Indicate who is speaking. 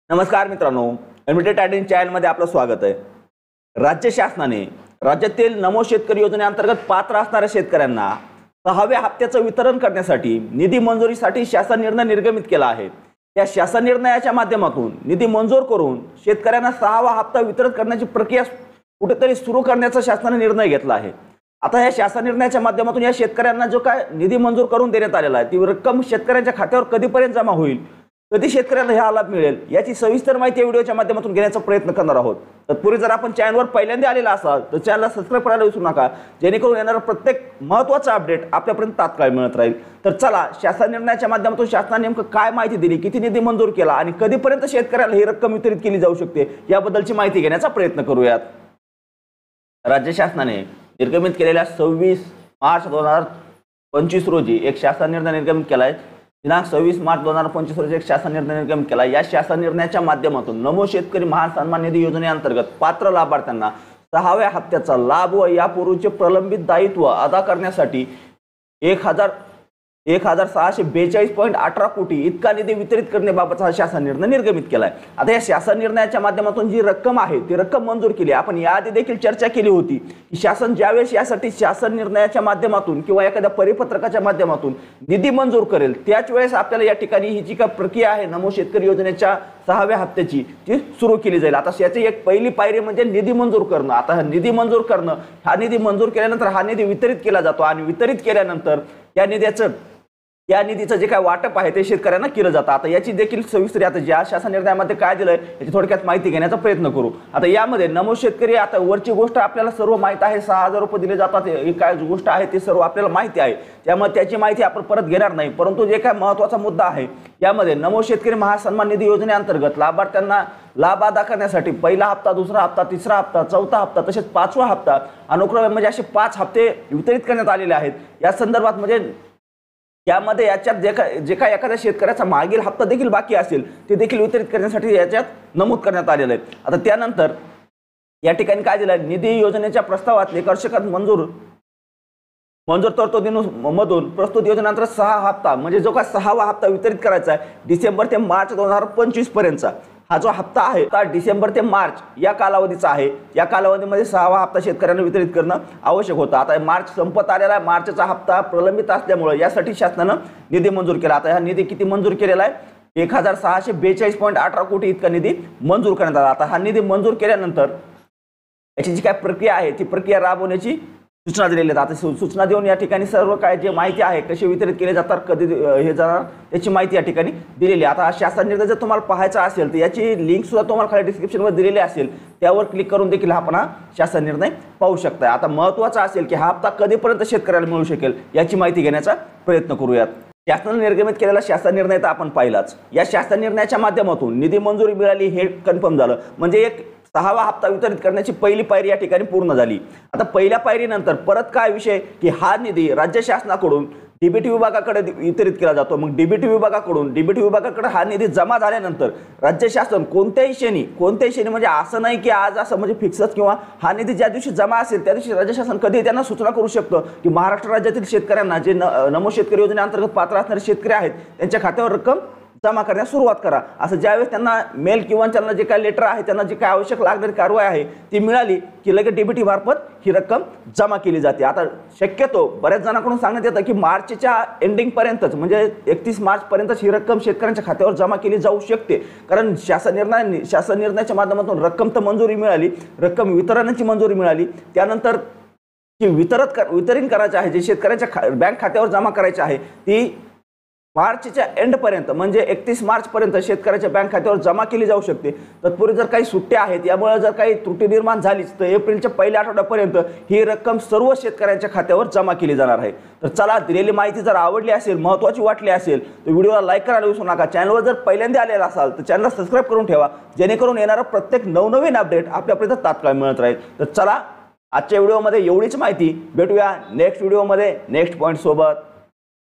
Speaker 1: नमस्कार मित्रांनो, एनमिटेड टायटिन चॅनलमध्ये आपलं स्वागत आहे। राज्य शासनाने राज्यातील नमो शेतकरी योजनेअंतर्गत पात्र असणाऱ्या शेतकऱ्यांना 6व्या हप्त्याचं वितरण करण्यासाठी निधी मंजुरीसाठी शासन निर्णय निर्गमित केला आहे। या शासन निर्णयाच्या माध्यमातून निधी मंजूर करून शेतकऱ्यांना 6वा हप्ता वितरित करण्याची प्रक्रिया कुठेतरी सुरू करण्याचा शासनाने निर्णय घेतला आहे। आता या शासन निर्णयाच्या माध्यमातून या शेतकऱ्यांना जो काय निधी मंजूर करून देण्यात आलेला आहे ती रक्कम शेतकऱ्यांच्या खात्यावर कधीपर्यंत जमा होईल, कधी शेतकऱ्यांना हा लाभ मिळेल याची सविस्तर माहिती या व्हिडिओच्या माध्यमातून घेण्याचा प्रयत्न करणार आहोत। तत्पूर्वी जर आपण चॅनलवर पहिल्यांदा आलेला असाल तर चॅनलला सबस्क्राइब करायला विसरू नका, जेणेकरून येणारा प्रत्येक महत्त्वाचा अपडेट आपल्यापर्यंत तात्काळ मिळत राहील। तर चला, शासन निर्णयाच्या माध्यमातून शासनाने नेमकं काय माहिती दिली, किती निधी मंजूर केला आणि कधीपर्यंत शेतकऱ्याला ही रक्कम वितरित केली जाऊ शकते याबद्दलची माहिती घेण्याचा प्रयत्न करूयात। राज्य शासनाने निर्गमित केलेल्या 26 मार्च 2025 रोजी एक शासन निर्णय निर्गमित केला आहे। दिनांक 26 मार्च 2025 रोजी एक शासन निर्णय निर्गमित केला। या शासन निर्णयाच्या माध्यमातून नमो शेतकरी महान सन्मान निधी योजनेअंतर्गत पात्र लाभार्थ्यांना 6व्या हप्त्याचा लाभ व यापूर्वीचे प्रलंबित दायित्व अदा करण्यासाठी 1642.18 कोटी इतका निधी वितरित करण्याबाबतचा शासन निर्णय निर्गमित केला आहे। आता या शासन निर्णयाच्या माध्यमातून जी रक्कम आहे ती रक्कम मंजूर केली। आपण याआधी देखील चर्चा केली होती की शासन ज्यावेळेस यासाठी शासन निर्णयाच्या माध्यमातून किंवा एखाद्या परिपत्रकाच्या माध्यमातून निधी मंजूर करेल त्याच वेळेस आपल्याला या ठिकाणी ही जी काही प्रक्रिया आहे नमो शेतकरी योजनेच्या 6व्या हप्त्याची ती सुरू केली जाईल। आता याची एक पहिली पायरी म्हणजे निधी मंजूर करणं। आता हा निधी मंजूर करणं, हा निधी मंजूर केल्यानंतर हा निधी वितरित केला जातो आणि वितरित केल्यानंतर या निधीचं जे काय वाटप आहे ते शेतकऱ्यांना केलं जातं। आता याची देखील सविस्तर आता ज्या शासन निर्णयामध्ये काय दिलंय याची थोडक्यात माहिती घेण्याचा प्रयत्न करू। आता यामध्ये नमो शेतकरी, आता वरची गोष्ट आपल्याला सर्व माहित आहे, 6,000 रुपये दिले जातात ही काय गोष्ट आहे ते सर्व आपल्याला माहिती आहे, त्यामुळे त्याची माहिती आपण परत घेणार नाही। परंतु जे काय महत्त्वाचा मुद्दा आहे यामध्ये नमो शेतकरी महासन्मान निधी योजनेअंतर्गत लाभार्थ्यांना लाभ अदा करण्यासाठी पहिला हप्ता, दुसरा हप्ता, तिसरा हप्ता, चौथा हप्ता तसेच 5वा हप्ता अनुक्रमे म्हणजे असे 5 हप्ते वितरित करण्यात आलेले आहेत। या संदर्भात म्हणजे यामध्ये याच्यात जे काय एखाद्या शेतकऱ्याचा मागील हप्ता देखील बाकी असेल ते देखील वितरित करण्यासाठी याच्यात नमूद करण्यात आलेलं आहे। आता त्यानंतर या ठिकाणी काय दिलं, निधी योजनेच्या प्रस्तावात निकषात मंजूर तरतुदीमधून प्रस्तुत योजनेनंतर 6 हप्ता म्हणजे जो काय 6वा हप्ता वितरित करायचा आहे डिसेंबर ते मार्च 2025 पर्यंतचा हा जो हप्ता आहे हा डिसेंबर ते मार्च या कालावधीचा आहे। या कालावधीमध्ये 6वा हप्ता शेतकऱ्यांना वितरित करणं आवश्यक होतं। आता मार्च संपत आलेला आहे, मार्चचा हप्ता प्रलंबित असल्यामुळे यासाठी शासनानं निधी मंजूर केला। आता हा निधी किती मंजूर केलेला आहे, 1642.18 कोटी इतका निधी मंजूर करण्यात आला। आता हा निधी मंजूर केल्यानंतर याची जी काय प्रक्रिया आहे ती प्रक्रिया राबवण्याची सूचना दिलेली आहेत। आता सूचना देऊन या ठिकाणी सर्व काय जे माहिती आहे, कसे वितरित केले जातात, कधी हे जाणार त्याची माहिती या ठिकाणी दिलेली आहे। आता हा शासन निर्णय जर तुम्हाला पाहायचा असेल तर याची लिंक सुद्धा तुम्हाला खाली डिस्क्रिप्शनवर दिलेली असेल, त्यावर क्लिक करून देखील आपण हा शासन निर्णय पाहू शकता। आता महत्त्वाचं असेल की हा हप्ता कधीपर्यंत शेतकऱ्याला मिळू शकेल याची माहिती घेण्याचा प्रयत्न करूयात। शासनाने निर्गमित केलेला शासन निर्णय तर आपण पाहिलाच। या शासन निर्णयाच्या माध्यमातून निधी मंजुरी मिळाली हे कन्फर्म झालं, म्हणजे एक 6वा हप्ता वितरित करण्याची पहिली पायरी या ठिकाणी पूर्ण झाली। आता पहिल्या पायरीनंतर परत काय विषय की हा निधी राज्य शासनाकडून डीबीटी विभागाकडे वितरित केला जातो। मग डीबीटी विभागाकडे हा निधी जमा झाल्यानंतर राज्य शासन कोणत्याही क्षणी म्हणजे असं नाही की आज असं म्हणजे फिक्सच किंवा हा निधी ज्या दिवशी जमा असेल त्या दिवशी राज्य शासन कधी त्यांना सूचना करू शकतं की महाराष्ट्र राज्यातील शेतकऱ्यांना जे नमो शेतकरी योजनेअंतर्गत पात्र असणारे शेतकरी आहेत त्यांच्या खात्यावर रक्कम जमा करण्यास सुरुवात करा। असं ज्यावेळेस त्यांना मेल किंवा त्यांना जे काय लेटर आहे, त्यांना जी काय आवश्यक लागणारी कारवाई आहे ती मिळाली की लगेच डीबीटी मार्फत ही रक्कम जमा केली जाते। आता शक्यतो बऱ्याच जणांकडून सांगण्यात येतं की मार्चच्या एंडिंग पर्यंतच म्हणजे 31 मार्च पर्यंतच ही रक्कम शेतकऱ्यांच्या खात्यावर जमा केली जाऊ शकते, कारण शासन निर्णयाच्या माध्यमातून रक्कम तर मंजुरी मिळाली, रक्कम वितरणाची मंजुरी मिळाली, त्यानंतर जी वितरण करायचं आहे, जे शेतकऱ्यांच्या बँक खात्यावर जमा करायचे आहे ती मार्चच्या एंडपर्यंत म्हणजे 31 मार्च पर्यंत शेतकऱ्याच्या बँक खात्यावर जमा केली जाऊ शकते। तत्पूर्वी जर काही सुट्ट्या आहेत यामुळे जर काही त्रुटी निर्माण झालीच तर एप्रिलच्या पहिल्या आठवड्यापर्यंत ही रक्कम सर्व शेतकऱ्यांच्या खात्यावर जमा केली जाणार आहे। तर चला, दिलेली माहिती जर आवडली असेल, महत्त्वाची वाटली असेल तर व्हिडिओला लाईक करायला विसरू नका। चॅनलवर जर पहिल्यांदा आलेला असाल तर चॅनलला सबस्क्राइब करून ठेवा, जेणेकरून येणारा प्रत्येक नवनवीन अपडेट आपल्यापर्यंत तात्काळ मिळत राहील। तर चला, आजच्या व्हिडिओमध्ये एवढीच माहिती, भेटूया नेक्स्ट व्हिडिओमध्ये नेक्स्ट पॉईंट सोबत।